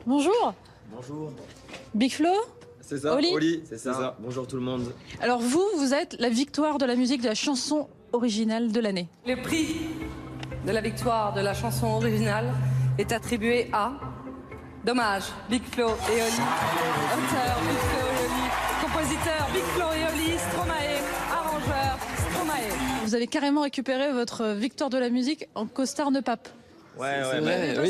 Bonjour. Bonjour. Big Flo. C'est ça, Oli, c'est ça. Bonjour tout le monde. Alors vous êtes la victoire de la musique de la chanson originale de l'année. Le prix de la victoire de la chanson originale est attribué à Dommage, Big Flo et Oli. Auteur, Big Flo et Oli. Compositeur, Big Flo et Oli. Stromae, arrangeur, Stromae. Vous avez carrément récupéré votre victoire de la musique en costard de pape. Ouais,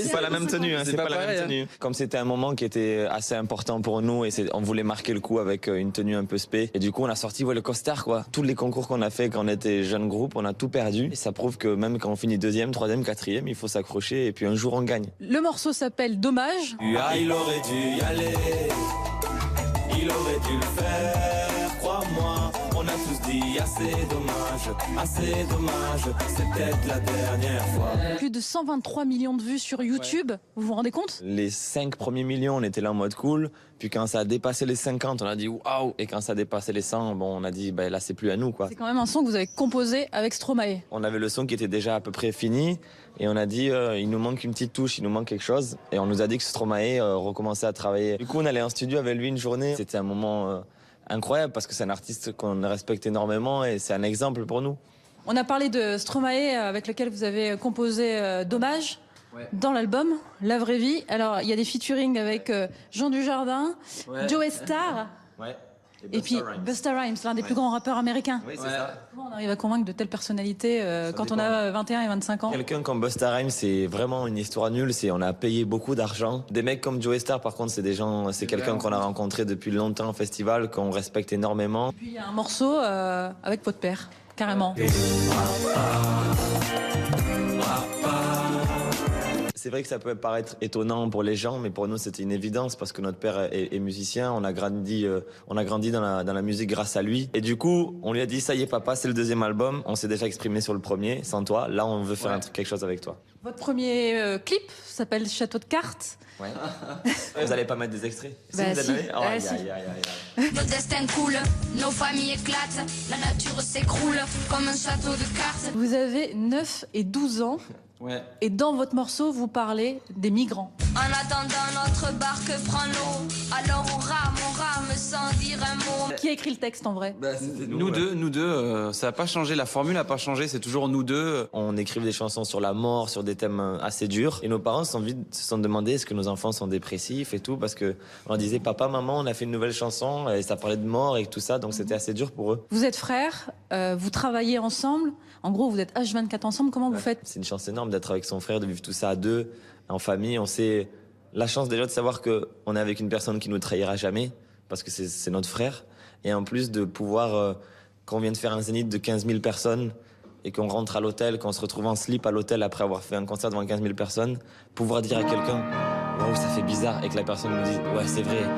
c'est pas la même tenue, hein, c'est pas la pareil, même tenue. Comme c'était un moment qui était assez important pour nous et on voulait marquer le coup avec une tenue un peu spé. Et du coup, on a sorti le costard, quoi. Tous les concours qu'on a fait quand on était jeune groupe, on a tout perdu. Et ça prouve que même quand on finit deuxième, troisième, quatrième, il faut s'accrocher et puis un jour on gagne. Le morceau s'appelle Dommage. Il aurait dû y aller, il aurait dû le faire, crois-moi. On a tous dit assez dommage, c'est peut-être la dernière fois. Plus de 123 millions de vues sur YouTube. Vous vous rendez compte? Les 5 premiers millions, on était là en mode cool. Puis quand ça a dépassé les 50, on a dit waouh. Et quand ça a dépassé les 100, bon, on a dit là c'est plus à nous, quoi. C'est quand même un son que vous avez composé avec Stromae. On avait le son qui était déjà à peu près fini et on a dit il nous manque une petite touche, il nous manque quelque chose. Et on nous a dit que Stromae recommençait à travailler. Du coup, on allait en studio avec lui une journée. C'était un moment incroyable parce que c'est un artiste qu'on respecte énormément et c'est un exemple pour nous. On a parlé de Stromae avec lequel vous avez composé Dommage. Ouais. Dans l'album La Vraie Vie. Alors il y a des featuring avec Jean Dujardin, Ouais. Joe Starr Ouais. et puis Busta Rhymes, l'un des plus grands rappeurs américains. Oui, c'est Ouais. ça. Comment on arrive à convaincre de telles personnalités quand on a 21 et 25 ans? Quelqu'un comme Busta Rhymes, c'est vraiment une histoire nulle. On a payé beaucoup d'argent. Des mecs comme Joe Starr, par contre, c'est quelqu'un qu'on a rencontré depuis longtemps au festival, qu'on respecte énormément. Puis il y a un morceau avec Pot de Père, carrément. C'est vrai que ça peut paraître étonnant pour les gens, mais pour nous c'était une évidence parce que notre père est musicien, on a grandi dans la musique grâce à lui. Et du coup, on lui a dit ça y est papa, c'est le deuxième album, on s'est déjà exprimé sur le premier, sans toi, là on veut faire quelque chose avec toi. Votre premier clip s'appelle Château de cartes. Ouais. Vous allez pas mettre des extraits? Bah, vous si. avez oh, aïe, Si. aïe, aïe, aïe. Nos destins coulent, nos familles éclatent, la nature s'écroule comme un château de cartes. Vous avez 9 et 12 ans Ouais. et dans votre morceau, vous parlez des migrants. En attendant notre barque prend l'eau, alors on rame sans dire un mot. Qui a écrit le texte en vrai? C'était Nous deux, ça n'a pas changé, la formule n'a pas changé, c'est toujours nous deux. On écrivait des chansons sur la mort, sur des thèmes assez durs. Et nos parents se sont demandé est-ce que nos enfants sont dépressifs et tout, parce que on disait papa, maman, on a fait une nouvelle chanson et ça parlait de mort et tout ça, donc c'était assez dur pour eux. Vous êtes frères, vous travaillez ensemble. En gros, vous êtes H24 ensemble. Comment vous faites? C'est une chance énorme d'être avec son frère, de vivre tout ça à deux, en famille. On sait la chance déjà de savoir que on est avec une personne qui nous trahira jamais, parce que c'est notre frère. Et en plus de pouvoir, quand on vient de faire un zénith de 15 000 personnes et qu'on rentre à l'hôtel, qu'on se retrouve en slip à l'hôtel après avoir fait un concert devant 15 000 personnes, pouvoir dire à quelqu'un « Waouh, ça fait bizarre » et que la personne nous dise « Ouais, c'est vrai ».